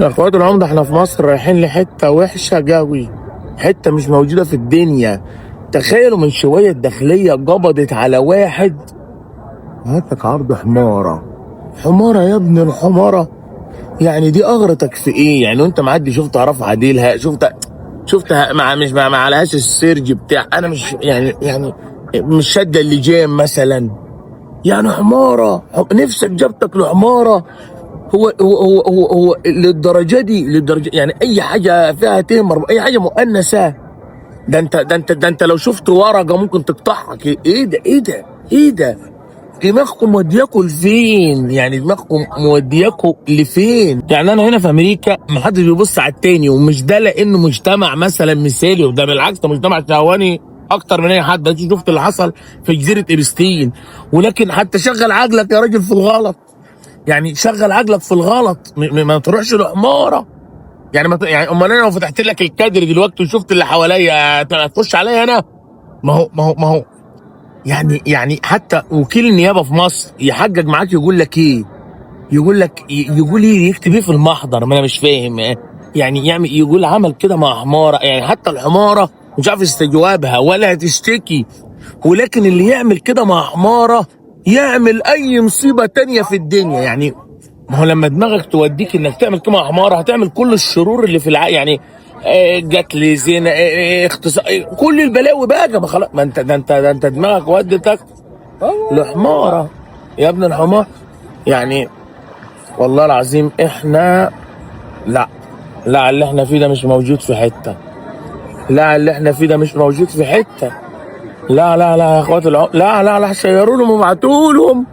يا اخوات العمدة، احنا في مصر رايحين لحتة وحشة جوي، حتة مش موجودة في الدنيا. تخيلوا من شوية الداخلية قبضت على واحد، هاتك عرض حمارة. حمارة يا ابن الحمارة. يعني دي اغرتك في ايه؟ يعني انت معدي شفت رفع عديلها، شفتها مع مش مع معلهاش السيرج بتاع، انا مش يعني مش شادة اللجام مثلا. يعني حمارة، نفسك جابتك لحمارة. هو للدرجه دي، للدرجه يعني اي حاجه فيها تهمر، اي حاجه مؤنثه. ده انت لو شفت ورقه ممكن تقطعها. ايه ده ايه ده ايه ده؟ دماغكم مودياكم لفين؟ يعني دماغكم مودياكم لفين؟ يعني انا هنا في امريكا ما حدش بيبص على التاني، ومش ده لانه مجتمع مثلا مثالي، وده بالعكس ده مجتمع شهواني اكتر من اي حد. انت شفت اللي حصل في جزيره ابستين؟ ولكن حتى شغل عقلك يا راجل في الغلط. يعني شغل عقلك في الغلط، ما تروحش لحماره. يعني ما ت... يعني امال انا لو فتحت لك الكادر دلوقتي وشفت اللي حواليا هتخش عليا انا؟ ما هو يعني حتى وكيل النيابه في مصر يحجج معاك يقول لك ايه؟ يقول ايه؟ يكتب ايه في المحضر؟ ما انا مش فاهم. يعني يعمل يقول عمل كده مع حماره. يعني حتى الحماره مش عارف تستجوابها ولا هتشتكي. ولكن اللي يعمل كده مع حماره يعمل اي مصيبه تانية في الدنيا. يعني ما هو لما دماغك توديك انك تعمل كده مع حماره هتعمل كل الشرور اللي في يعني قتل، زنا، اغتصاب، كل البلاوي بقى. ما خلاص، ما انت ده انت دماغك ودتك لحماره يا ابن الحمار. يعني والله العظيم احنا، لا لا، اللي احنا فيه ده مش موجود في حته. لا، اللي احنا فيه ده مش موجود في حته. لا لا لا يا اخوات لا لا لا، شيروا لهم وابعتوا لهم.